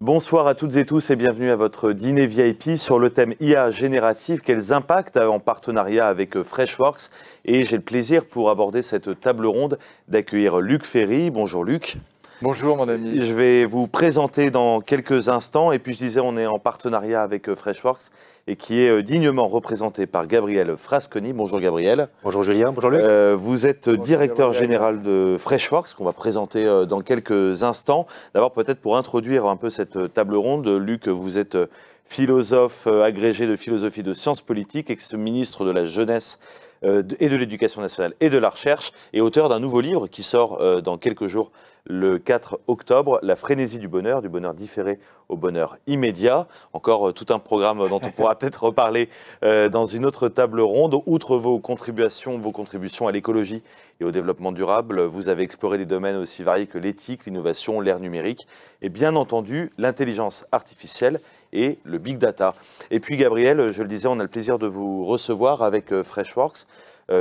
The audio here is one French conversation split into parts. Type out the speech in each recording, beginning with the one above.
Bonsoir à toutes et tous et bienvenue à votre dîner VIP sur le thème IA générative, quels impacts en partenariat avec Freshworks. Et j'ai le plaisir pour aborder cette table ronde d'accueillir Luc Ferry. Bonjour Luc. Bonjour mon ami. Je vais vous présenter dans quelques instants et puis je disais on est en partenariat avec Freshworks et qui est dignement représenté par Gabriel Frasconi. Bonjour Gabriel. Bonjour Julien, bonjour Luc. Vous êtes Bonjour directeur Gabriel. général de Freshworks qu'on va présenter dans quelques instants. D'abord peut-être pour introduire un peu cette table ronde, Luc, vous êtes philosophe agrégé de philosophie de sciences politiques, ex-ministre de la Jeunesse et de l'Éducation nationale et de la Recherche, et auteur d'un nouveau livre qui sort dans quelques jours, le 4 octobre, La frénésie du bonheur différé au bonheur immédiat. Encore tout un programme dont on pourra peut-être reparler dans une autre table ronde. Outre vos contributions à l'écologie et au développement durable, vous avez exploré des domaines aussi variés que l'éthique, l'innovation, l'ère numérique et bien entendu l'intelligence artificielle et le big data. Et puis Gabriel, je le disais, on a le plaisir de vous recevoir avec Freshworks,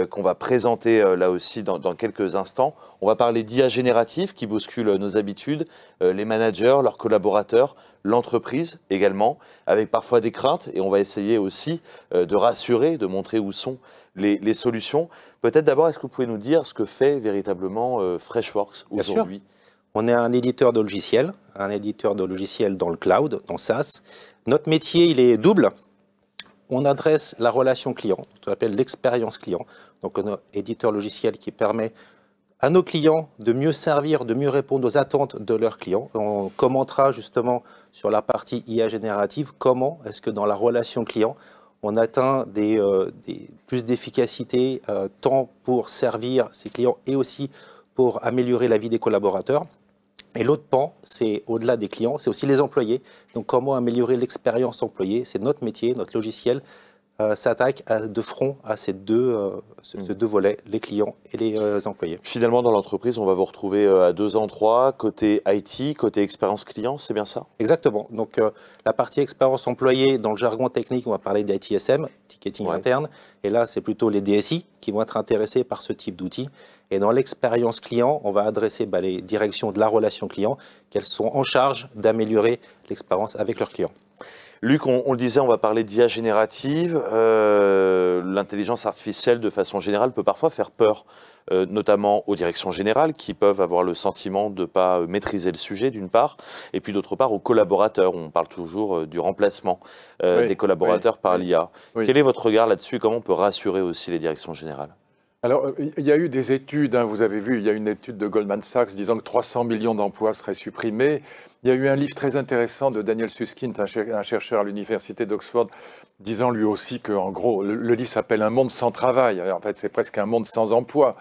qu'on va présenter là aussi dans quelques instants. On va parler d'IA générative qui bouscule nos habitudes, les managers, leurs collaborateurs, l'entreprise également, avec parfois des craintes. Et on va essayer aussi de rassurer, de montrer où sont les solutions. Peut-être d'abord, est-ce que vous pouvez nous dire ce que fait véritablement Freshworks aujourd'hui ? On est un éditeur de logiciels dans le cloud, dans SaaS. Notre métier, il est double. On adresse la relation client, ce qu'on appelle l'expérience client. Donc, on est un éditeur logiciel qui permet à nos clients de mieux servir, de mieux répondre aux attentes de leurs clients. On commentera justement sur la partie IA générative, comment est-ce que dans la relation client, on atteint plus d'efficacité, tant pour servir ses clients et aussi pour améliorer la vie des collaborateurs. Et l'autre pan, c'est au-delà des clients, c'est aussi les employés. Donc comment améliorer l'expérience employée, c'est notre métier, notre logiciel s'attaque de front à ces deux volets, les clients et les employés. Finalement, dans l'entreprise, on va vous retrouver à deux endroits, côté IT, côté expérience client, c'est bien ça ? Exactement. Donc la partie expérience employée, dans le jargon technique, on va parler d'ITSM, ticketing interne. Et là, c'est plutôt les DSI qui vont être intéressés par ce type d'outils. Et dans l'expérience client, on va adresser les directions de la relation client, qu'elles sont en charge d'améliorer l'expérience avec leurs clients. Luc, on le disait, on va parler d'IA générative. L'intelligence artificielle, de façon générale, peut parfois faire peur, notamment aux directions générales qui peuvent avoir le sentiment de ne pas maîtriser le sujet, d'une part, et puis d'autre part aux collaborateurs. On parle toujours du remplacement des collaborateurs par l'IA. Quel est votre regard là-dessus? Comment on peut rassurer aussi les directions générales? Alors, il y a eu des études, vous avez vu, il y a une étude de Goldman Sachs disant que 300 millions d'emplois seraient supprimés. Il y a eu un livre très intéressant de Daniel Susskind, un chercheur à l'université d'Oxford, disant lui aussi que, en gros, le livre s'appelle Un monde sans travail. En fait, c'est presque un monde sans emploi.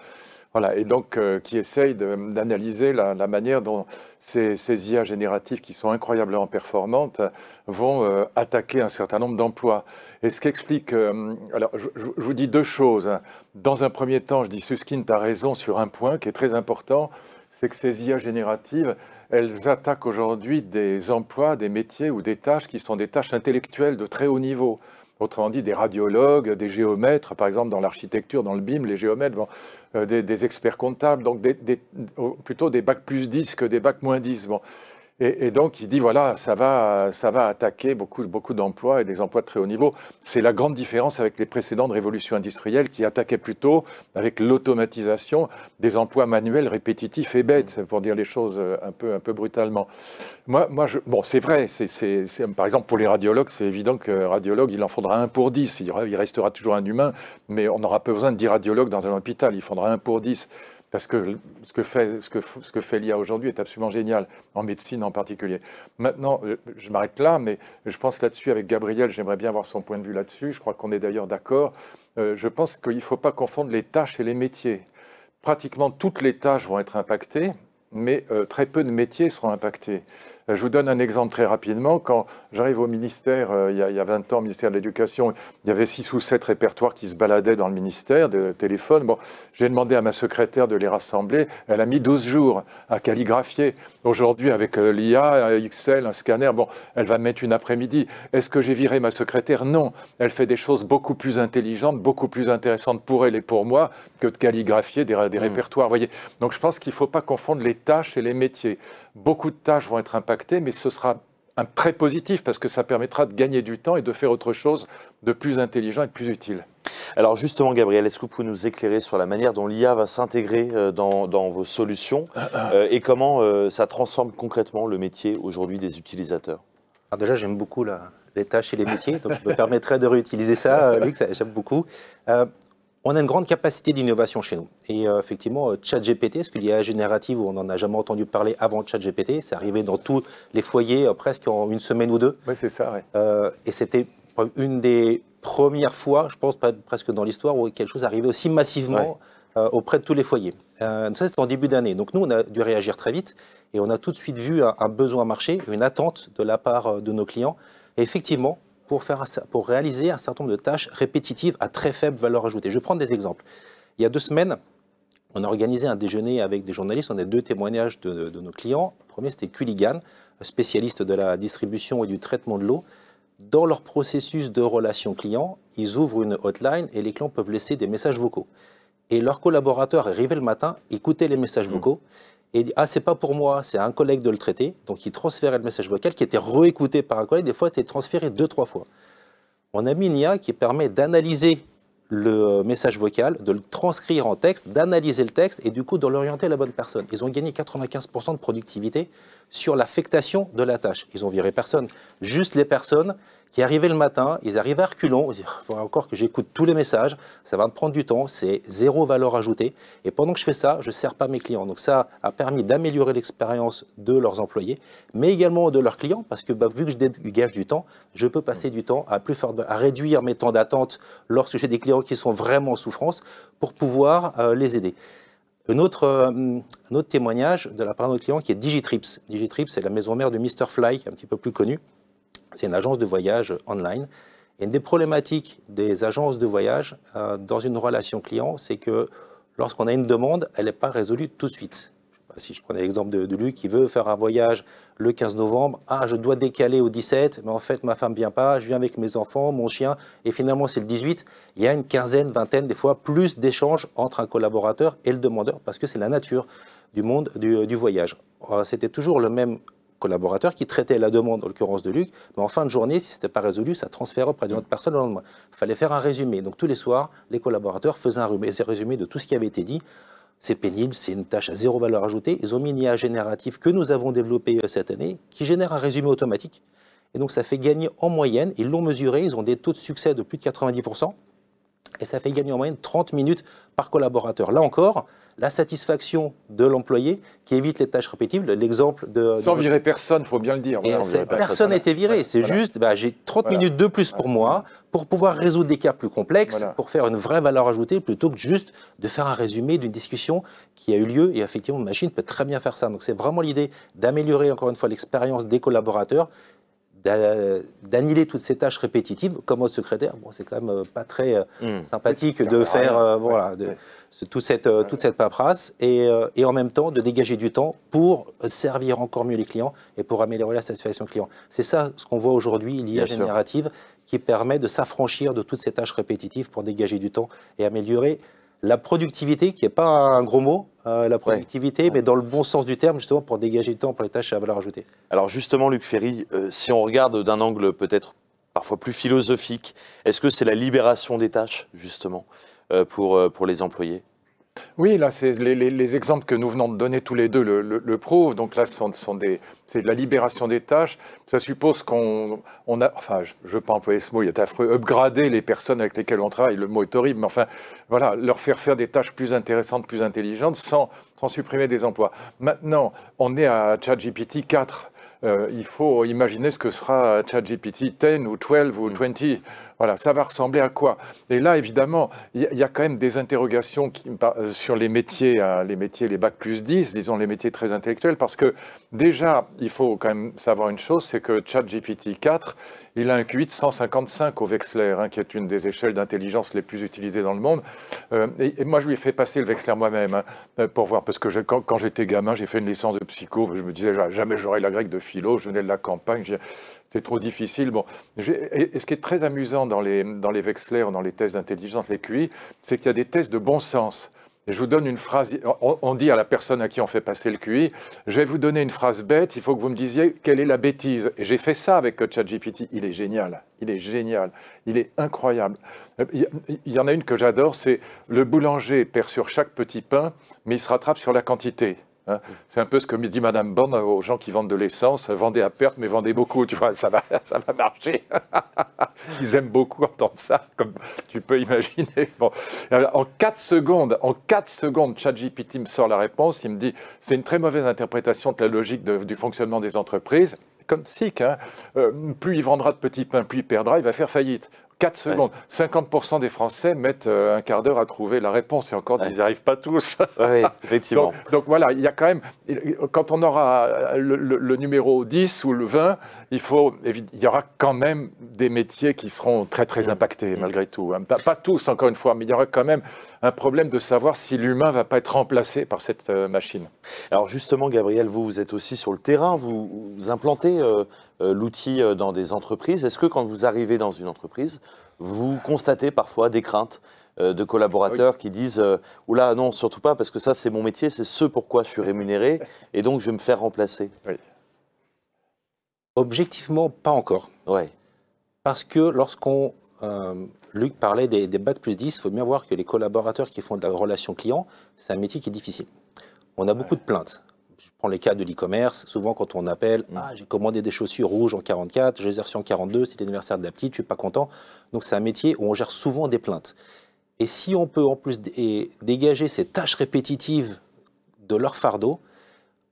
Voilà, et donc qui essaye d'analyser la manière dont ces IA génératives qui sont incroyablement performantes vont attaquer un certain nombre d'emplois. Et ce qui explique... alors, je vous dis deux choses. Dans un premier temps, je dis Susskind a raison sur un point qui est très important, c'est que ces IA génératives, elles attaquent aujourd'hui des emplois, des métiers ou des tâches qui sont des tâches intellectuelles de très haut niveau. Autrement dit, des radiologues, des géomètres, par exemple dans l'architecture, dans le BIM, les géomètres, des experts comptables, donc plutôt des bacs plus 10 que des bacs moins 10. Bon. Et donc, il dit, voilà, ça va attaquer beaucoup d'emplois et des emplois de très haut niveau. C'est la grande différence avec les précédentes révolutions industrielles qui attaquaient plutôt, avec l'automatisation, des emplois manuels répétitifs et bêtes, pour dire les choses un peu brutalement. Bon, c'est vrai, par exemple, pour les radiologues, c'est évident que radiologue, il en faudra 1 pour 10. Il restera toujours un humain, mais on n'aura pas besoin de 10 radiologues dans un hôpital. Il faudra 1 pour 10. Parce que ce que fait l'IA aujourd'hui est absolument génial, en médecine en particulier. Maintenant, je m'arrête là, mais je pense là-dessus avec Gabriel, j'aimerais bien avoir son point de vue là-dessus. Je crois qu'on est d'ailleurs d'accord. Je pense qu'il ne faut pas confondre les tâches et les métiers. Pratiquement toutes les tâches vont être impactées, mais très peu de métiers seront impactés. Je vous donne un exemple très rapidement. Quand j'arrive au ministère, il y a 20 ans, au ministère de l'Éducation, il y avait 6 ou 7 répertoires qui se baladaient dans le ministère, de téléphone. Bon, j'ai demandé à ma secrétaire de les rassembler. Elle a mis 12 jours à calligraphier. Aujourd'hui, avec l'IA, Excel, un scanner, bon, elle va mettre une après-midi. Est-ce que j'ai viré ma secrétaire? Non. Elle fait des choses beaucoup plus intelligentes, beaucoup plus intéressantes pour elle et pour moi que de calligraphier des répertoires. Voyez. Donc je pense qu'il ne faut pas confondre les tâches et les métiers. Beaucoup de tâches vont être impactées, mais ce sera très positif parce que ça permettra de gagner du temps et de faire autre chose de plus intelligent et de plus utile. Alors justement, Gabriel, est-ce que vous pouvez nous éclairer sur la manière dont l'IA va s'intégrer dans vos solutions et comment ça transforme concrètement le métier aujourd'hui des utilisateurs? Alors déjà, j'aime beaucoup les tâches et les métiers, donc je me permettrai de réutiliser ça, Luc, j'aime beaucoup. On a une grande capacité d'innovation chez nous. Et effectivement, ChatGPT, parce qu'il y a l'IA générative où on n'en a jamais entendu parler avant ChatGPT, c'est arrivé dans tous les foyers presque en une semaine ou deux. Oui, c'est ça, ouais. Et c'était une des premières fois, je pense, presque dans l'histoire, où quelque chose arrivait aussi massivement auprès de tous les foyers. Ça, c'était en début d'année. Donc nous, on a dû réagir très vite et on a tout de suite vu un besoin marché, une attente de la part de nos clients. Et effectivement, pour réaliser un certain nombre de tâches répétitives à très faible valeur ajoutée. Je vais prendre des exemples. Il y a 2 semaines, on a organisé un déjeuner avec des journalistes. On a 2 témoignages de nos clients. Le premier, c'était Culligan, spécialiste de la distribution et du traitement de l'eau. Dans leur processus de relation client, ils ouvrent une hotline et les clients peuvent laisser des messages vocaux. Et leurs collaborateurs arrivaient le matin, écoutaient les messages vocaux et dit « Ah, c'est pas pour moi, c'est à un collègue de le traiter ». Donc, ils transféraient le message vocal qui était réécouté par un collègue. Des fois, il était transféré 2-3 fois. On a mis une IA qui permet d'analyser le message vocal, de le transcrire en texte, d'analyser le texte et du coup de l'orienter à la bonne personne. Ils ont gagné 95% de productivité sur l'affectation de la tâche. Ils ont viré personne. Juste les personnes qui arrivaient le matin, ils arrivaient à reculons, ils disaient « Il faut encore que j'écoute tous les messages, ça va me prendre du temps, c'est 0 valeur ajoutée. Et pendant que je fais ça, je ne sers pas mes clients. » Donc ça a permis d'améliorer l'expérience de leurs employés, mais également de leurs clients, parce que vu que je dégage du temps, je peux passer du temps à réduire mes temps d'attente lorsque j'ai des clients qui sont vraiment en souffrance pour pouvoir les aider. Un autre témoignage de la part de notre client qui est Digitrips. Digitrips, c'est la maison mère de Mr. Fly, qui est un petit peu plus connue. C'est une agence de voyage online. Et une des problématiques des agences de voyage dans une relation client, c'est que lorsqu'on a une demande, elle n'est pas résolue tout de suite. Si je prenais l'exemple de Luc qui veut faire un voyage le 15 novembre, ah, je dois décaler au 17, mais en fait, ma femme ne vient pas, je viens avec mes enfants, mon chien, et finalement, c'est le 18. Il y a une quinzaine, vingtaine, des fois, plus d'échanges entre un collaborateur et le demandeur, parce que c'est la nature du monde du voyage. C'était toujours le même collaborateur qui traitait la demande, en l'occurrence de Luc, mais en fin de journée, si ce n'était pas résolu, ça transférait auprès d'une autre personne le lendemain. Il fallait faire un résumé. Donc tous les soirs, les collaborateurs faisaient un résumé de tout ce qui avait été dit. C'est pénible, c'est une tâche à 0 valeur ajoutée. Ils ont mis une IA générative que nous avons développée cette année, qui génère un résumé automatique. Et donc ça fait gagner en moyenne, ils l'ont mesuré, ils ont des taux de succès de plus de 90%, et ça fait gagner en moyenne 30 minutes par collaborateur. Là encore, la satisfaction de l'employé qui évite les tâches répétitives. L'exemple Sans virer personne, il faut bien le dire. Personne n'a été viré. C'est juste, j'ai 30 minutes de plus pour moi pour pouvoir résoudre des cas plus complexes, pour faire une vraie valeur ajoutée, plutôt que juste de faire un résumé d'une discussion qui a eu lieu. Et effectivement, une machine peut très bien faire ça. Donc c'est vraiment l'idée d'améliorer encore une fois l'expérience des collaborateurs, d'annihiler toutes ces tâches répétitives comme mode secrétaire. Bon, c'est quand même pas très sympathique de faire toute cette paperasse et en même temps de dégager du temps pour servir encore mieux les clients et pour améliorer la satisfaction client. C'est ça ce qu'on voit aujourd'hui, l'IA générative, qui permet de s'affranchir de toutes ces tâches répétitives pour dégager du temps et améliorer la productivité, qui n'est pas un gros mot, la productivité, mais dans le bon sens du terme, justement, pour dégager du temps pour les tâches à valeur ajoutée. Alors justement, Luc Ferry, si on regarde d'un angle peut-être parfois plus philosophique, est-ce que c'est la libération des tâches, justement, pour les employés ? Oui, là, c'est les exemples que nous venons de donner tous les deux le prouvent. Donc là, c'est de la libération des tâches. Ça suppose qu'on a, enfin, je ne veux pas employer ce mot, il est affreux, upgrader les personnes avec lesquelles on travaille. Le mot est horrible, mais enfin, voilà, leur faire des tâches plus intéressantes, plus intelligentes, sans supprimer des emplois. Maintenant, on est à ChatGPT 4. Il faut imaginer ce que sera ChatGPT 10 ou 12 ou 20. Voilà, ça va ressembler à quoi? Et là, évidemment, il y a quand même des interrogations sur les métiers, les bac plus 10, disons les métiers très intellectuels, parce que déjà, il faut quand même savoir une chose, c'est que ChatGPT 4, il a un QI de 155 au Wechsler, qui est une des échelles d'intelligence les plus utilisées dans le monde. Et moi, je lui ai fait passer le Wechsler moi-même, pour voir, parce que quand j'étais gamin, j'ai fait une licence de psycho, je me disais, jamais j'aurai la grecque de philo, je venais de la campagne, c'est trop difficile. Bon, et ce qui est très amusant dans les Wechsler, dans les tests d'intelligence, les QI, c'est qu'il y a des tests de bon sens. Et je vous donne une phrase, on dit à la personne à qui on fait passer le QI, je vais vous donner une phrase bête, il faut que vous me disiez quelle est la bêtise. Et j'ai fait ça avec ChatGPT, il est génial, il est génial, il est incroyable. Il y en a une que j'adore, c'est le boulanger perd sur chaque petit pain, mais il se rattrape sur la quantité. C'est un peu ce que me dit Madame Bond aux gens qui vendent de l'essence, vendez à perte mais vendez beaucoup, tu vois, ça va marcher. Ils aiment beaucoup entendre ça, comme tu peux imaginer. Bon. Alors, en 4 secondes, ChatGPT me sort la réponse, il me dit c'est une très mauvaise interprétation de la logique du fonctionnement des entreprises. Comme SIC, plus il vendra de petits pains, plus il perdra, il va faire faillite. 4 secondes. 50% des Français mettent un quart d'heure à trouver la réponse. Et encore, ils n'y arrivent pas tous. Oui, effectivement. Donc voilà, il y a quand même, quand on aura le numéro 10 ou le 20, il y aura quand même des métiers qui seront très, très impactés, malgré tout. Pas tous, encore une fois, mais il y aura quand même un problème de savoir si l'humain ne va pas être remplacé par cette machine. Alors justement, Gabriel, vous êtes aussi sur le terrain, vous implantez l'outil dans des entreprises. Est-ce que quand vous arrivez dans une entreprise, vous constatez parfois des craintes de collaborateurs qui disent « Oula, non, surtout pas, parce que ça, c'est mon métier, c'est ce pourquoi je suis rémunéré, et donc je vais me faire remplacer ». Objectivement, pas encore. Ouais. Parce que lorsqu'on... Luc parlait des bacs plus 10, il faut bien voir que les collaborateurs qui font de la relation client, c'est un métier qui est difficile. On a beaucoup de plaintes. Je prends les cas de l'e-commerce. Souvent, quand on appelle, j'ai commandé des chaussures rouges en 44, je les ai reçues en 42, c'est l'anniversaire de la petite, je ne suis pas content. Donc, c'est un métier où on gère souvent des plaintes. Et si on peut en plus dégager ces tâches répétitives de leur fardeau,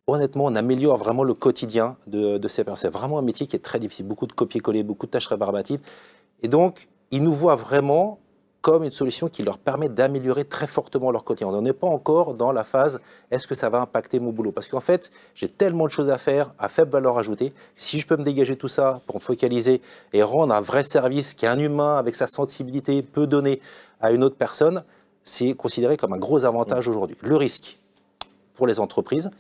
honnêtement, on améliore vraiment le quotidien de ces personnes. C'est vraiment un métier qui est très difficile. Beaucoup de copier-coller, beaucoup de tâches rébarbatives. Et donc, ils nous voient vraiment comme une solution qui leur permet d'améliorer très fortement leur quotidien. On n'est pas encore dans la phase « est-ce que ça va impacter mon boulot ?» Parce qu'en fait, j'ai tellement de choses à faire, à faible valeur ajoutée. Si je peux me dégager tout ça pour me focaliser et rendre un vrai service qu'un humain, avec sa sensibilité, peut donner à une autre personne, c'est considéré comme un gros avantage aujourd'hui. Le risque pour les entreprises,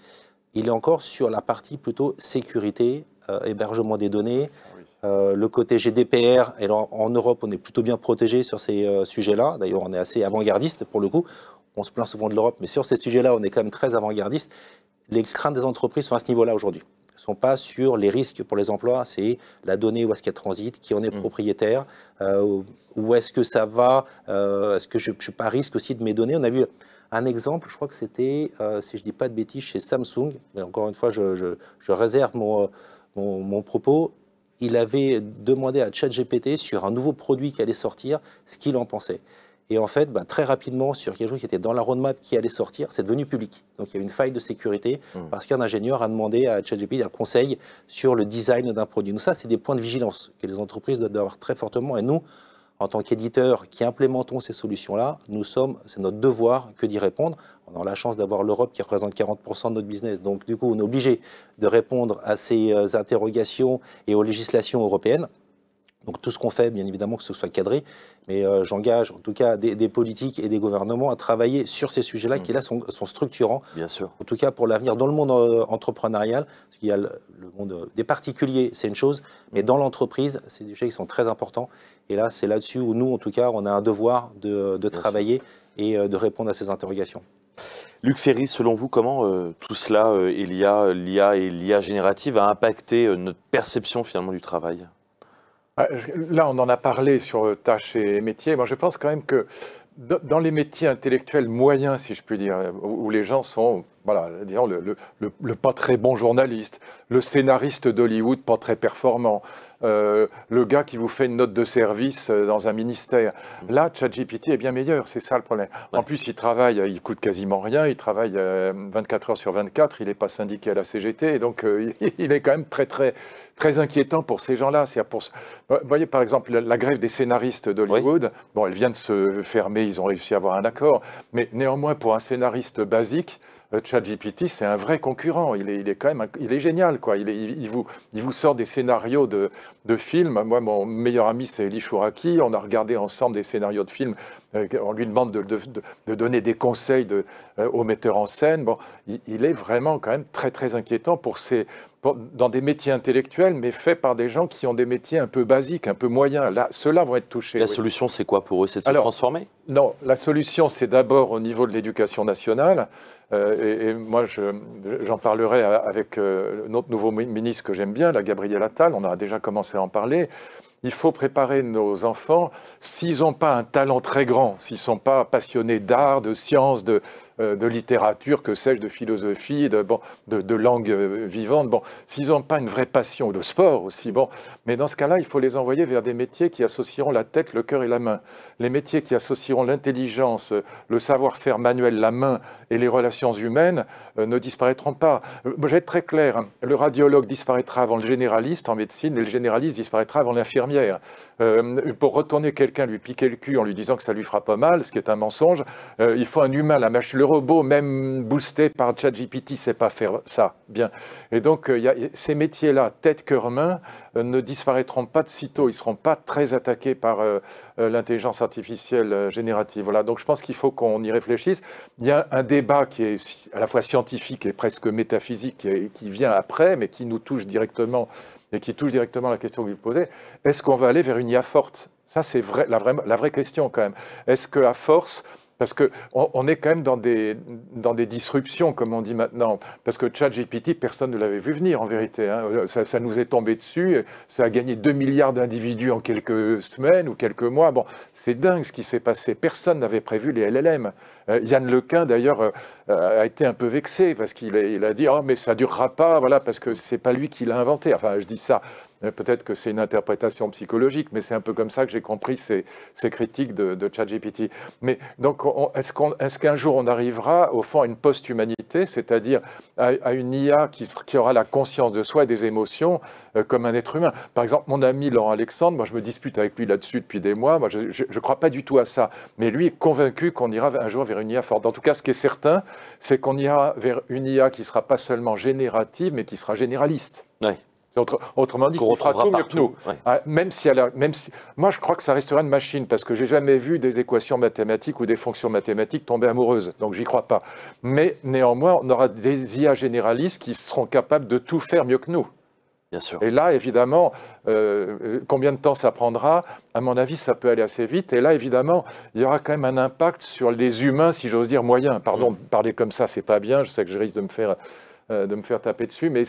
il est encore sur la partie plutôt sécurité, hébergement des données. Le côté GDPR, et en Europe, on est plutôt bien protégé sur ces sujets-là. D'ailleurs, on est assez avant-gardiste pour le coup. On se plaint souvent de l'Europe, mais sur ces sujets-là, on est quand même très avant-gardiste. Les craintes des entreprises sont à ce niveau-là aujourd'hui. Elles ne sont pas sur les risques pour les emplois, c'est la donnée, où est-ce qu'elle transite, qui en est propriétaire, où est-ce que ça va, est-ce que je ne suis pas à risque aussi de mes données. On a vu un exemple, je crois que c'était, si je ne dis pas de bêtises, chez Samsung, mais encore une fois, je réserve mon propos. Il avait demandé à ChatGPT sur un nouveau produit qui allait sortir, ce qu'il en pensait. Et en fait, très rapidement, sur quelque chose qui était dans la roadmap qui allait sortir, c'est devenu public. Donc il y a une faille de sécurité parce qu'un ingénieur a demandé à ChatGPT un conseil sur le design d'un produit. Donc ça, c'est des points de vigilance que les entreprises doivent avoir très fortement. Et nous, en tant qu'éditeurs qui implémentons ces solutions-là, c'est notre devoir que d'y répondre. On a la chance d'avoir l'Europe qui représente 40% de notre business. Donc, du coup, on est obligé de répondre à ces interrogations et aux législations européennes. Donc, tout ce qu'on fait, bien évidemment, que ce soit cadré. Mais j'engage, en tout cas, des politiques et des gouvernements à travailler sur ces sujets-là qui, là, sont structurants. Bien sûr. En tout cas, pour l'avenir, dans le monde entrepreneurial, parce qu'il y a le monde des particuliers, c'est une chose, mais dans l'entreprise, c'est des sujets qui sont très importants. Et là, c'est là-dessus où nous, en tout cas, on a un devoir de travailler et de répondre à ces interrogations. Luc Ferry, selon vous, comment tout cela, l'IA et l'IA générative, a impacté notre perception finalement du travail ? Là, on en a parlé sur tâches et métiers. Moi, je pense quand même que dans les métiers intellectuels moyens, si je puis dire, où les gens sont, voilà, disons, le pas très bon journaliste, le scénariste d'Hollywood pas très performant, le gars qui vous fait une note de service dans un ministère. Là, ChatGPT est bien meilleur, c'est ça le problème. En plus, il coûte quasiment rien, il travaille 24 heures sur 24, il n'est pas syndiqué à la CGT, et donc il est quand même très inquiétant pour ces gens-là. Vous voyez, par exemple, la grève des scénaristes d'Hollywood, bon, elle vient de se fermer, ils ont réussi à avoir un accord, mais néanmoins, pour un scénariste basique, ChatGPT, c'est un vrai concurrent. Il est quand même, il est génial, quoi. Il vous sort des scénarios de films. Moi, mon meilleur ami, c'est Eli Chouraki. On a regardé ensemble des scénarios de films. On lui demande de donner des conseils aux metteurs en scène. Bon, il est vraiment quand même très, très inquiétant dans des métiers intellectuels, mais faits par des gens qui ont des métiers un peu basiques, un peu moyens. Là, ceux-là vont être touchés. La solution, c'est quoi pour eux? C'est de se transformer? Non, la solution, c'est d'abord au niveau de l'éducation nationale. Et moi, j'en parlerai avec notre nouveau ministre que j'aime bien, la Gabrielle Attal. On a déjà commencé à en parler. Il faut préparer nos enfants, s'ils n'ont pas un talent très grand, s'ils ne sont pas passionnés d'art, de sciences, de littérature, que sais-je, de philosophie, de langue vivante, s'ils n'ont pas une vraie passion, de sport aussi, mais dans ce cas-là, il faut les envoyer vers des métiers qui associeront la tête, le cœur et la main. Les métiers qui associeront l'intelligence, le savoir-faire manuel, la main et les relations humaines ne disparaîtront pas. Je vais être très clair, le radiologue disparaîtra avant le généraliste en médecine et le généraliste disparaîtra avant l'infirmière. Pour retourner quelqu'un, lui piquer le cul en lui disant que ça lui fera pas mal, ce qui est un mensonge, il faut un humain, la machine, le robot, même boosté par ChatGPT, sait pas faire ça bien. Et donc, ces métiers-là, tête, cœur, main, ne disparaîtront pas de sitôt. Ils ne seront pas très attaqués par l'intelligence artificielle générative. Voilà. Donc, je pense qu'il faut qu'on y réfléchisse. Il y a un débat qui est à la fois scientifique et presque métaphysique qui vient après, mais qui nous touche directement et qui touche directement la question que vous posez. Est-ce qu'on va aller vers une IA forte? Ça, c'est la vraie question quand même. Est-ce qu'à force... Parce qu'on est quand même dans des disruptions, comme on dit maintenant. Parce que ChatGPT, personne ne l'avait vu venir, en vérité. Ça nous est tombé dessus. Ça a gagné 2 milliards d'individus en quelques semaines ou quelques mois. C'est dingue ce qui s'est passé. Personne n'avait prévu les LLM. Yann Lequin, d'ailleurs, a été un peu vexé parce qu'il a dit « Oh, mais ça ne durera pas, voilà, parce que ce n'est pas lui qui l'a inventé. » Enfin, je dis ça. Peut-être que c'est une interprétation psychologique, mais c'est un peu comme ça que j'ai compris ces critiques de ChatGPT. Mais donc, est-ce qu'un jour on arrivera au fond à une post-humanité, c'est-à-dire à une IA qui aura la conscience de soi et des émotions comme un être humain? Par exemple, mon ami Laurent Alexandre, moi je me dispute avec lui là-dessus depuis des mois, moi je ne crois pas du tout à ça, mais lui est convaincu qu'on ira un jour vers une IA forte. En tout cas, ce qui est certain, c'est qu'on ira vers une IA qui ne sera pas seulement générative, mais qui sera généraliste. Oui. Autrement dit, qui fera tout mieux que nous. Ouais. Moi, je crois que ça restera une machine, parce que j'ai jamais vu des équations mathématiques ou des fonctions mathématiques tomber amoureuses, donc j'y crois pas. Mais néanmoins, on aura des IA généralistes qui seront capables de tout faire mieux que nous. Bien sûr. Et là, évidemment, combien de temps ça prendra? À mon avis, ça peut aller assez vite. Et là, évidemment, il y aura quand même un impact sur les humains, si j'ose dire, moyens. Pardon, parler comme ça, c'est pas bien. Je sais que je risque de me faire taper dessus, mais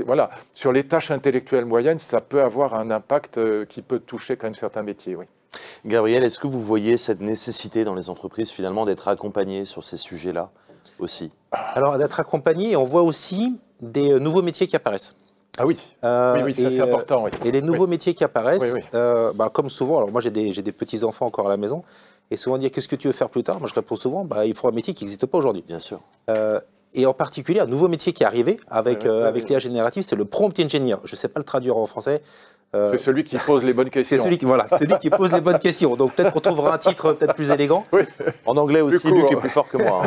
voilà, sur les tâches intellectuelles moyennes, ça peut avoir un impact qui peut toucher quand même certains métiers, oui. Gabriel, est-ce que vous voyez cette nécessité dans les entreprises finalement d'être accompagnées sur ces sujets-là aussi? Alors d'être accompagné, on voit aussi des nouveaux métiers qui apparaissent. Ah oui, oui, ça c'est important. Oui. Et les nouveaux métiers qui apparaissent, comme souvent, alors moi j'ai des petits-enfants encore à la maison, et souvent on dit qu'est-ce que tu veux faire plus tard? Moi je réponds souvent, il faut un métier qui n'existe pas aujourd'hui. Bien sûr. Et en particulier, un nouveau métier qui est arrivé avec l'IA générative, c'est le prompt engineer. Je ne sais pas le traduire en français. C'est celui qui pose les bonnes questions. C'est celui qui pose les bonnes questions. Donc peut-être qu'on trouvera un titre peut-être plus élégant. Oui. En anglais aussi, Luc est plus fort que moi.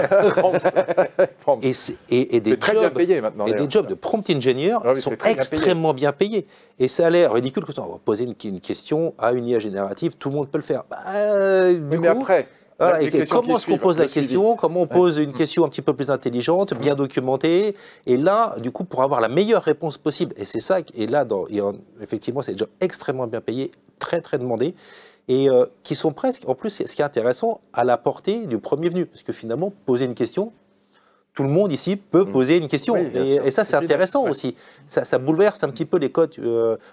Et des très bien payé maintenant. Et des jobs de prompt engineer sont extrêmement bien payés. Et ça a l'air ridicule que on va poser une question à une IA générative, tout le monde peut le faire. Mais après. Voilà, comment est-ce qu'on pose la question? Comment on pose une question un petit peu plus intelligente, bien documentée? Et là, du coup, pour avoir la meilleure réponse possible, et c'est ça, et là, effectivement, c'est des jobs extrêmement bien payés, très, très demandés, et qui sont presque, en plus, ce qui est intéressant, à la portée du premier venu. Parce que finalement, poser une question, tout le monde ici peut poser une question. Oui, et ça, c'est intéressant aussi. Ça bouleverse un petit peu les codes.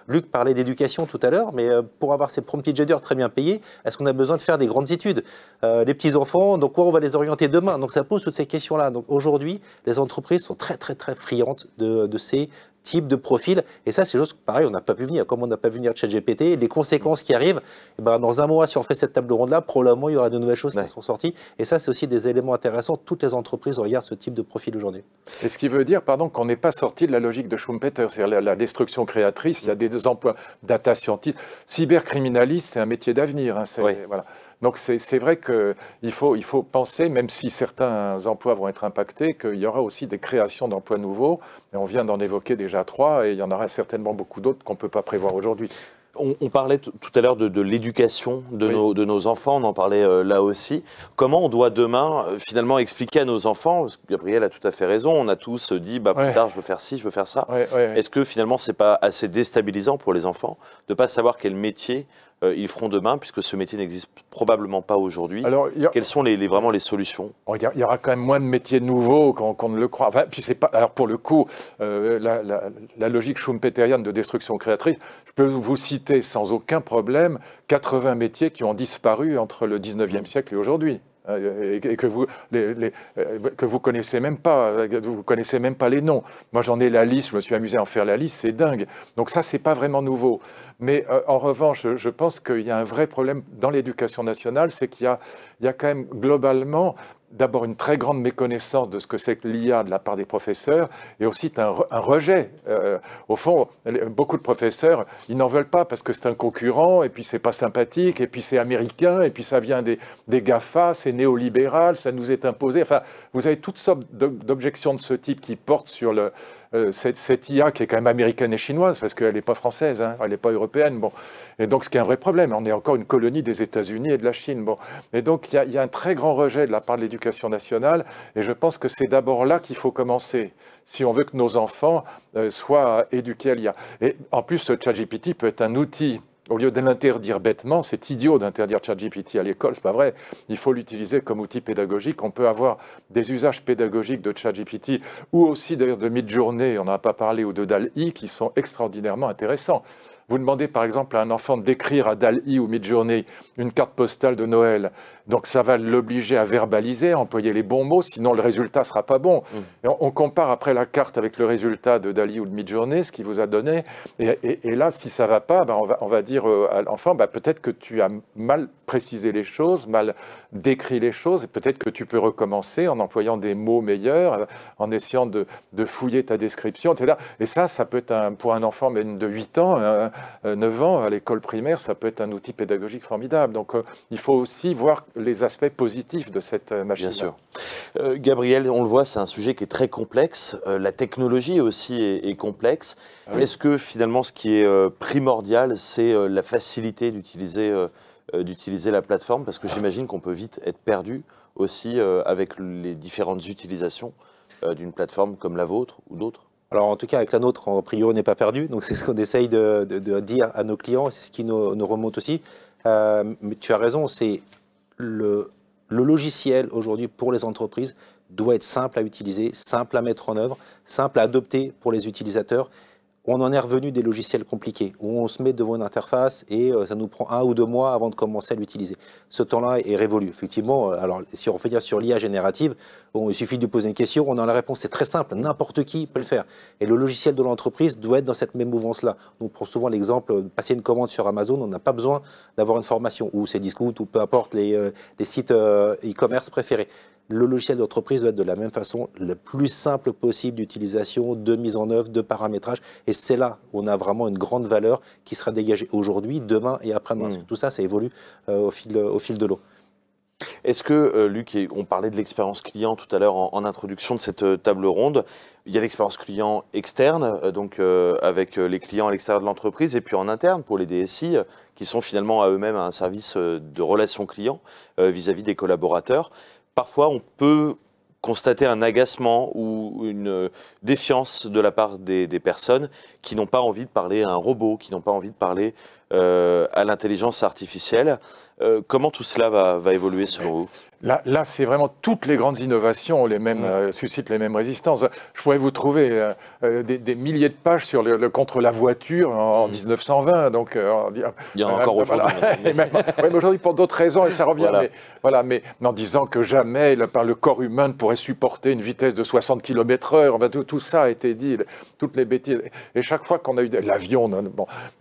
Luc parlait d'éducation tout à l'heure, mais pour avoir ces prompt engineers très bien payés, est-ce qu'on a besoin de faire des grandes études? Les petits-enfants, donc quoi on va les orienter demain? Donc ça pose toutes ces questions-là. Donc aujourd'hui, les entreprises sont très, très, très friandes de ces type de profil. Et ça, c'est chose pareil, on n'a pas pu venir. Comme on n'a pas vu venir ChatGPT, les conséquences qui arrivent, dans un mois, si on fait cette table ronde-là, probablement, il y aura de nouvelles choses qui sont sorties. Et ça, c'est aussi des éléments intéressants. Toutes les entreprises regardent ce type de profil aujourd'hui. Et ce qui veut dire, qu'on n'est pas sorti de la logique de Schumpeter, c'est-à-dire la destruction créatrice. Il y a des emplois data scientist. Cybercriminaliste, c'est un métier d'avenir. Voilà. Donc c'est vrai qu'il faut penser, même si certains emplois vont être impactés, qu'il y aura aussi des créations d'emplois nouveaux. Et on vient d'en évoquer déjà 3, et il y en aura certainement beaucoup d'autres qu'on ne peut pas prévoir aujourd'hui. On parlait tout à l'heure de l'éducation de nos enfants, on en parlait là aussi. Comment on doit demain finalement expliquer à nos enfants, parce que Gabriel a tout à fait raison, on a tous dit plus tard je veux faire ci, je veux faire ça. Est-ce que finalement c'est pas assez déstabilisant pour les enfants de ne pas savoir quel métier ils feront demain, puisque ce métier n'existe probablement pas aujourd'hui? Quelles sont vraiment les solutions? Il y aura quand même moins de métiers nouveaux qu'on ne le croit. Enfin, puis c'est pas, alors pour le coup, la logique schumpeterienne de destruction créatrice, je peux vous citer sans aucun problème 80 métiers qui ont disparu entre le 19e siècle et aujourd'hui. Et que vous connaissez même pas, vous connaissez même pas les noms. Moi, j'en ai la liste, je me suis amusé à en faire la liste, c'est dingue. Donc ça, c'est pas vraiment nouveau. Mais en revanche, je pense qu'il y a un vrai problème dans l'éducation nationale, c'est qu'il y a quand même globalement d'abord une très grande méconnaissance de ce que c'est que l'IA de la part des professeurs, et aussi un rejet. Au fond, beaucoup de professeurs, ils n'en veulent pas parce que c'est un concurrent, et puis c'est pas sympathique, et puis c'est américain, et puis ça vient des GAFA, c'est néolibéral, ça nous est imposé. Enfin, vous avez toutes sortes d'objections de ce type qui portent sur cette IA qui est quand même américaine et chinoise, parce qu'elle n'est pas française, hein, elle n'est pas européenne. Bon. Et donc, ce qui est un vrai problème, on est encore une colonie des États-Unis et de la Chine. Bon. Et donc, il y a un très grand rejet de la part de l'éducation nationale, et je pense que c'est d'abord là qu'il faut commencer, si on veut que nos enfants soient éduqués à l'IA. Et en plus, ce ChatGPT peut être un outil. Au lieu de l'interdire bêtement, c'est idiot d'interdire ChatGPT à l'école, c'est pas vrai. Il faut l'utiliser comme outil pédagogique. On peut avoir des usages pédagogiques de ChatGPT, ou aussi d'ailleurs de Midjourney, on n'en a pas parlé, ou de DALL-E, qui sont extraordinairement intéressants. Vous demandez par exemple à un enfant d'écrire à DALL-E ou Midjourney une carte postale de Noël. Donc ça va l'obliger à verbaliser, à employer les bons mots, sinon le résultat ne sera pas bon. Et on compare après la carte avec le résultat de DALL-E ou de Midjourney, ce qu'il vous a donné. Et là, si ça ne va pas, on va dire à l'enfant, peut-être que tu as mal précisé les choses, mal décrit les choses, et peut-être que tu peux recommencer en employant des mots meilleurs, en essayant de fouiller ta description, etc. Et ça peut être, pour un enfant même de 8 ans, 9 ans, à l'école primaire, ça peut être un outil pédagogique formidable. Donc il faut aussi voir les aspects positifs de cette machine. Bien sûr. Gabriel, on le voit, c'est un sujet qui est très complexe. La technologie aussi est complexe. Ah oui. Est-ce que finalement, ce qui est primordial, c'est la facilité d'utiliser la plateforme? Parce que j'imagine qu'on peut vite être perdu aussi avec les différentes utilisations d'une plateforme comme la vôtre ou d'autres. Alors en tout cas, avec la nôtre, en priori, on n'est pas perdu. Donc c'est ce qu'on essaye de dire à nos clients, et c'est ce qui nous remonte aussi. Mais tu as raison, c'est le logiciel aujourd'hui pour les entreprises doit être simple à utiliser, simple à mettre en œuvre, simple à adopter pour les utilisateurs. On en est revenu des logiciels compliqués, où on se met devant une interface et ça nous prend 1 ou 2 mois avant de commencer à l'utiliser. Ce temps-là est révolu. Effectivement, alors si on revient sur l'IA générative, bon, il suffit de poser une question, on a la réponse, c'est très simple, n'importe qui peut le faire. Et le logiciel de l'entreprise doit être dans cette même mouvance-là. On prend souvent l'exemple de passer une commande sur Amazon, on n'a pas besoin d'avoir une formation, ou Cdiscount, ou peu importe les sites e-commerce préférés. Le logiciel d'entreprise doit être de la même façon, le plus simple possible d'utilisation, de mise en œuvre, de paramétrage. Et c'est là où on a vraiment une grande valeur qui sera dégagée aujourd'hui, demain et après-demain. Parce que tout ça, ça évolue au fil de l'eau. Est-ce que, Luc, on parlait de l'expérience client tout à l'heure en introduction de cette table ronde, il y a l'expérience client externe, donc avec les clients à l'extérieur de l'entreprise, et puis en interne pour les DSI, qui sont finalement à eux-mêmes un service de relations clients vis-à-vis des collaborateurs. Parfois, on peut constater un agacement ou une défiance de la part des personnes qui n'ont pas envie de parler à un robot, qui n'ont pas envie de parler à l'intelligence artificielle. Comment tout cela va évoluer selon vous ? Là, c'est vraiment toutes les grandes innovations suscitent les mêmes résistances. Je pourrais vous trouver des milliers de pages sur contre la voiture en 1920. Donc, il y en a encore aujourd'hui. Voilà. Mais aujourd'hui, pour d'autres raisons, et ça revient. Voilà. Mais en disant que jamais le corps humain ne pourrait supporter une vitesse de 60 km/h. Tout ça a été dit, toutes les bêtises. Et chaque fois qu'on a eu l'avion,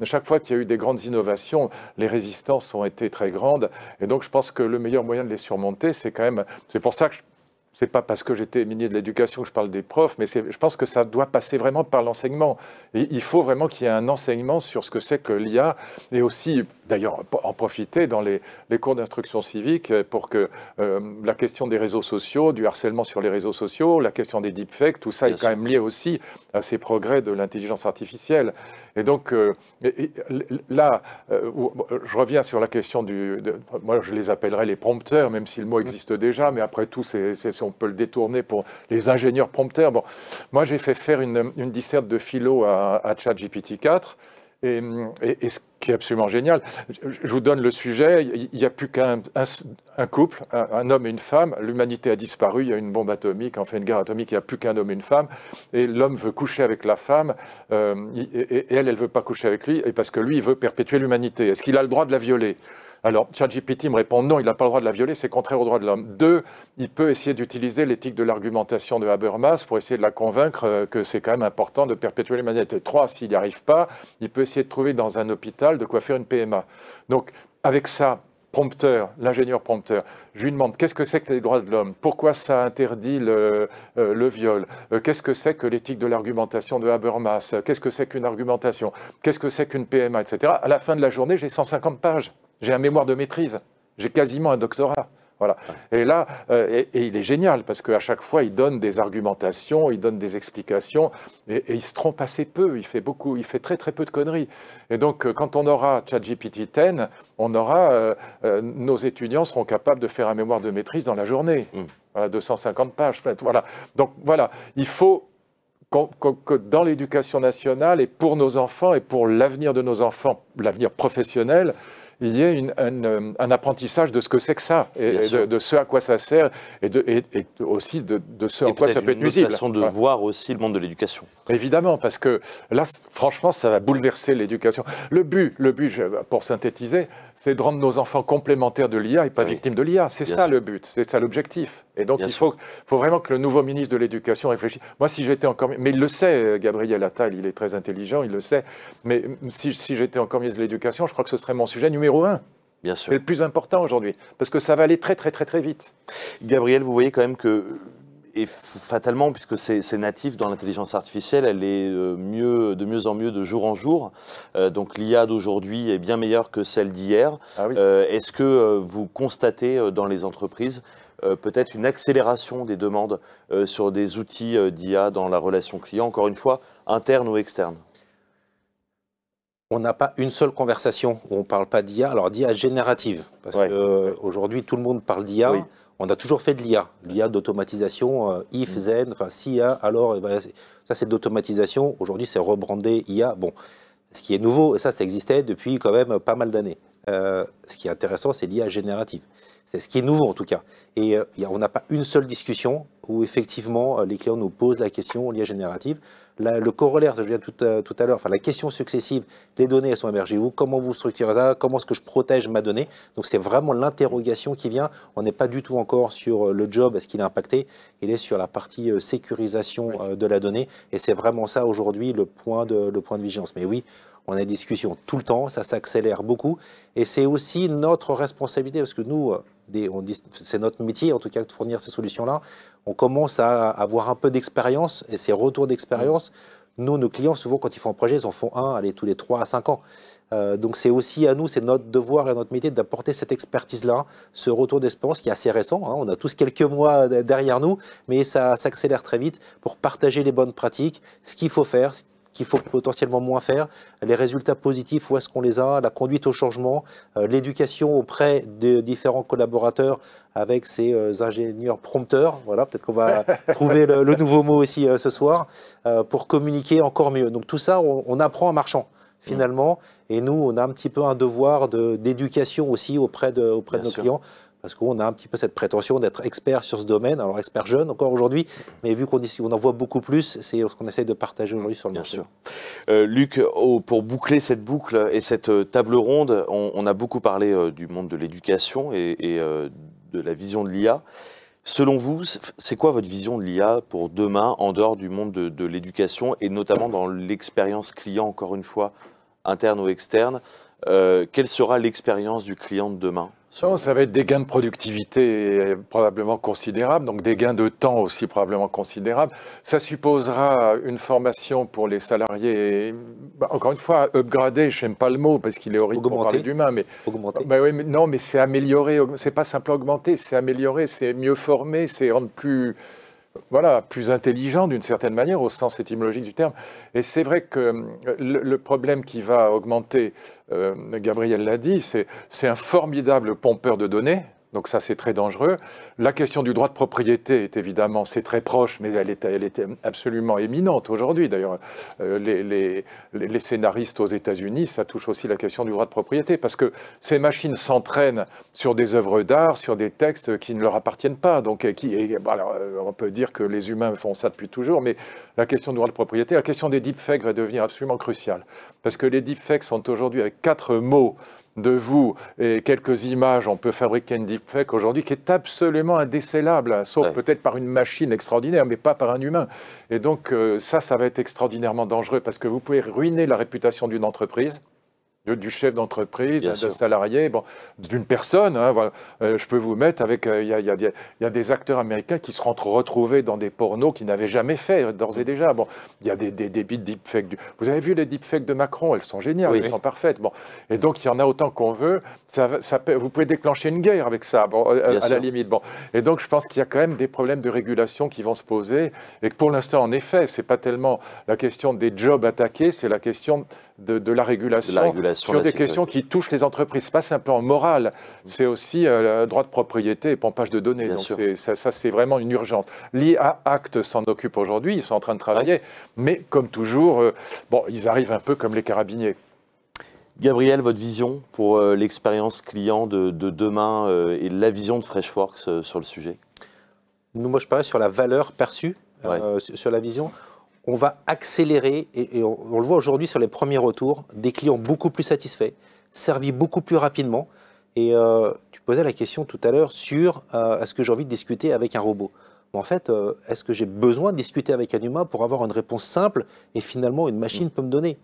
chaque fois qu'il y a eu des grandes innovations, les résistances ont été très grandes. Et donc, je pense que le meilleur moyen de les surmonter, c'est pour ça que c'est pas parce que j'étais ministre de l'Éducation que je parle des profs, mais je pense que ça doit passer vraiment par l'enseignement. Et il faut vraiment qu'il y ait un enseignement sur ce que c'est que l'IA, et aussi d'ailleurs en profiter dans les cours d'instruction civique pour que la question des réseaux sociaux, du harcèlement sur les réseaux sociaux, la question des deepfakes, tout ça est quand même lié aussi à ces progrès de l'intelligence artificielle. Et donc là, je reviens sur la question moi je les appellerais les prompteurs, même si le mot existe déjà, mais après tout, on peut le détourner pour les ingénieurs prompteurs. Bon, moi j'ai fait faire une disserte de philo à ChatGPT 4. Et ce qui est absolument génial, je vous donne le sujet, il n'y a plus qu'un couple, un homme et une femme, l'humanité a disparu, il y a une bombe atomique, enfin une guerre atomique, il n'y a plus qu'un homme et une femme, et l'homme veut coucher avec la femme, et elle ne veut pas coucher avec lui, et parce que lui, il veut perpétuer l'humanité. Est-ce qu'il a le droit de la violer ? Alors, ChatGPT me répond non, il n'a pas le droit de la violer, c'est contraire aux droits de l'homme. 2, il peut essayer d'utiliser l'éthique de l'argumentation de Habermas pour essayer de la convaincre que c'est quand même important de perpétuer l'humanité. 3, s'il n'y arrive pas, il peut essayer de trouver dans un hôpital de quoi faire une PMA. Donc, avec ça, prompteur, l'ingénieur prompteur, je lui demande qu'est-ce que c'est que les droits de l'homme, pourquoi ça interdit le viol, qu'est-ce que c'est que l'éthique de l'argumentation de Habermas, qu'est-ce que c'est qu'une argumentation, qu'est-ce que c'est qu'une PMA, etc. À la fin de la journée, j'ai 150 pages. J'ai un mémoire de maîtrise, j'ai quasiment un doctorat. Voilà. Et là, et il est génial parce qu'à chaque fois, il donne des argumentations, il donne des explications et il se trompe assez peu. Il fait très très peu de conneries. Et donc, quand on aura ChatGPT 10, nos étudiants seront capables de faire un mémoire de maîtrise dans la journée. Voilà, 250 pages. Voilà. Donc voilà, il faut que dans l'éducation nationale et pour nos enfants et pour l'avenir de nos enfants, l'avenir professionnel, il y ait un apprentissage de ce que c'est que ça, et de ce à quoi ça sert, et aussi de ce à quoi ça peut être nuisible. C'est une façon de voir aussi le monde de l'éducation. Évidemment, parce que là, franchement, ça va bouleverser l'éducation. Le but, pour synthétiser, c'est de rendre nos enfants complémentaires de l'IA et pas victimes de l'IA. C'est ça le but, c'est ça l'objectif. Et donc, il faut vraiment que le nouveau ministre de l'Éducation réfléchisse. Moi, si j'étais encore... Mais il le sait, Gabriel Attal, il est très intelligent, il le sait. Mais si j'étais encore ministre de l'Éducation, je crois que ce serait mon sujet numéro 1. Bien sûr. C'est le plus important aujourd'hui, parce que ça va aller très, très, très, très vite. Gabriel, vous voyez quand même que... Et fatalement, puisque c'est natif dans l'intelligence artificielle, elle est de mieux en mieux de jour en jour. Donc l'IA d'aujourd'hui est bien meilleure que celle d'hier. Ah oui. Est-ce que vous constatez dans les entreprises peut-être une accélération des demandes sur des outils d'IA dans la relation client, encore une fois, interne ou externe ? On n'a pas une seule conversation où on ne parle pas d'IA. Alors d'IA générative, parce qu'aujourd'hui tout le monde parle d'IA. Oui. On a toujours fait de l'IA d'automatisation, if, then, enfin si, alors, ben, ça c'est de l'automatisation. Aujourd'hui c'est rebrandé IA. Bon, ce qui est nouveau, et ça existait depuis quand même pas mal d'années. Ce qui est intéressant, c'est l'IA générative. C'est ce qui est nouveau en tout cas. Et on n'a pas une seule discussion où effectivement les clients nous posent la question l'IA générative. Le corollaire, je viens tout à l'heure, enfin la question successive, les données elles sont émergées où, comment vous structurez ça, comment est-ce que je protège ma donnée. Donc c'est vraiment l'interrogation qui vient. On n'est pas du tout encore sur le job, est-ce qu'il est impacté, il est sur la partie sécurisation de la donnée. Et c'est vraiment ça aujourd'hui le point de vigilance. Mais oui, on a des discussions tout le temps, ça s'accélère beaucoup. Et c'est aussi notre responsabilité, parce que nous, c'est notre métier en tout cas de fournir ces solutions-là. On commence à avoir un peu d'expérience et ces retours d'expérience, nous, nos clients, souvent quand ils font un projet, ils en font tous les 3 à 5 ans. Donc c'est aussi à nous, c'est notre devoir et notre métier d'apporter cette expertise-là, ce retour d'expérience qui est assez récent. On a tous quelques mois derrière nous, mais ça s'accélère très vite pour partager les bonnes pratiques, ce qu'il faut faire, qu'il faut potentiellement moins faire, les résultats positifs, où est-ce qu'on les a, la conduite au changement, l'éducation auprès de différents collaborateurs avec ces ingénieurs prompteurs. Voilà, peut-être qu'on va trouver le nouveau mot aussi ce soir, pour communiquer encore mieux. Donc tout ça, on apprend en marchant finalement, et nous, on a un petit peu un devoir d'éducation aussi auprès de nos clients, parce qu'on a un petit peu cette prétention d'être expert sur ce domaine, alors expert jeune encore aujourd'hui, mais vu qu'on en voit beaucoup plus, c'est ce qu'on essaie de partager aujourd'hui sur le marché. Bien sûr. Luc, pour boucler cette boucle et cette table ronde, on a beaucoup parlé du monde de l'éducation et de la vision de l'IA. Selon vous, c'est quoi votre vision de l'IA pour demain, en dehors du monde de l'éducation, et notamment dans l'expérience client, encore une fois, interne ou externe. Quelle sera l'expérience du client de demain? Ça va être des gains de productivité probablement considérables, donc des gains de temps aussi probablement considérables. Ça supposera une formation pour les salariés, encore une fois, upgrader, je n'aime pas le mot parce qu'il est horrible pour parler d'humain, mais, oui, mais non, mais c'est améliorer, c'est pas simplement augmenter, c'est améliorer, c'est mieux former, c'est rendre plus... Voilà, plus intelligent d'une certaine manière, au sens étymologique du terme. Et c'est vrai que le problème qui va augmenter, Gabriel l'a dit, c'est un formidable pompeur de données. Donc ça, c'est très dangereux. La question du droit de propriété est évidemment, c'est très proche, mais elle est absolument éminente aujourd'hui. D'ailleurs, les scénaristes aux États-Unis, ça touche aussi la question du droit de propriété, parce que ces machines s'entraînent sur des œuvres d'art, sur des textes qui ne leur appartiennent pas. Donc, alors, on peut dire que les humains font ça depuis toujours, mais la question du droit de propriété, la question des deepfakes va devenir absolument cruciale. Parce que les deepfakes sont aujourd'hui avec 4 mots de vous et quelques images, on peut fabriquer une deepfake aujourd'hui qui est absolument indécellable, sauf peut-être par une machine extraordinaire, mais pas par un humain. Et donc ça va être extraordinairement dangereux parce que vous pouvez ruiner la réputation d'une entreprise, du chef d'entreprise, d'un salarié, bon, d'une personne. Hein, voilà. Je peux vous mettre avec... Il y a des acteurs américains qui se sont retrouvés dans des pornos qu'ils n'avaient jamais fait, d'ores et déjà. Bon, il y a des débits de deepfakes. Vous avez vu les deepfakes de Macron? Elles sont géniales, elles sont parfaites. Bon. Et donc, il y en a autant qu'on veut. Vous pouvez déclencher une guerre avec ça, bon, à la limite. Bon. Et donc, je pense qu'il y a quand même des problèmes de régulation qui vont se poser. Et que pour l'instant, en effet, ce n'est pas tellement la question des jobs attaqués, c'est la question de la régulation. Sur des questions qui touchent les entreprises. Ce n'est pas simplement moral, c'est aussi le droit de propriété et pompage de données. Donc ça, c'est vraiment une urgence. L'IA Act s'en occupe aujourd'hui, ils sont en train de travailler, mais comme toujours, bon, ils arrivent un peu comme les carabiniers. Gabriel, votre vision pour l'expérience client de demain et la vision de Freshworks sur le sujet? Moi, je parlais sur la valeur perçue, sur la vision. On va accélérer, et on le voit aujourd'hui sur les premiers retours, des clients beaucoup plus satisfaits, servis beaucoup plus rapidement. Et tu posais la question tout à l'heure sur est-ce que j'ai envie de discuter avec un robot? En fait, est-ce que j'ai besoin de discuter avec un humain pour avoir une réponse simple et finalement une machine peut me donner?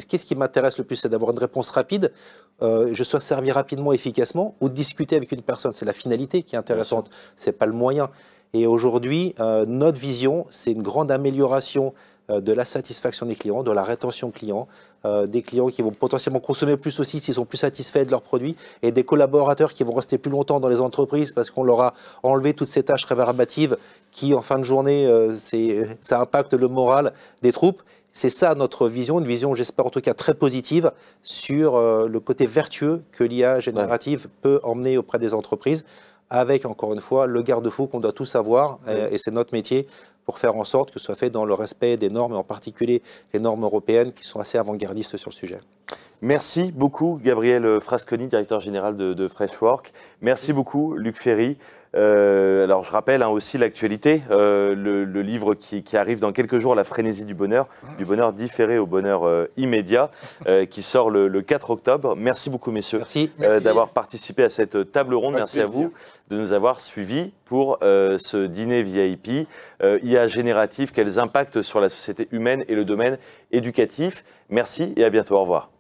Qu'est-ce qui m'intéresse le plus? C'est d'avoir une réponse rapide, je sois servi rapidement, efficacement, ou de discuter avec une personne. C'est la finalité qui est intéressante, ce n'est pas le moyen. Et aujourd'hui, notre vision, c'est une grande amélioration de la satisfaction des clients, de la rétention client, des clients qui vont potentiellement consommer plus aussi s'ils sont plus satisfaits de leurs produits, et des collaborateurs qui vont rester plus longtemps dans les entreprises parce qu'on leur a enlevé toutes ces tâches rébarbatives qui, en fin de journée, ça impacte le moral des troupes. C'est ça notre vision, une vision, j'espère en tout cas très positive, sur le côté vertueux que l'IA générative peut emmener auprès des entreprises, avec, encore une fois, le garde-fou qu'on doit tous avoir, et c'est notre métier, pour faire en sorte que ce soit fait dans le respect des normes, et en particulier les normes européennes qui sont assez avant-gardistes sur le sujet. Merci beaucoup Gabriel Frasconi, directeur général de Freshworks. Merci beaucoup Luc Ferry. Alors je rappelle aussi l'actualité, le livre qui arrive dans quelques jours, La frénésie du bonheur différé au bonheur immédiat, qui sort le 4 octobre. Merci beaucoup messieurs d'avoir participé à cette table ronde. Merci à vous de nous avoir suivis pour ce dîner VIP. IA générative, quels impacts sur la société humaine et le domaine éducatif. Merci et à bientôt, au revoir.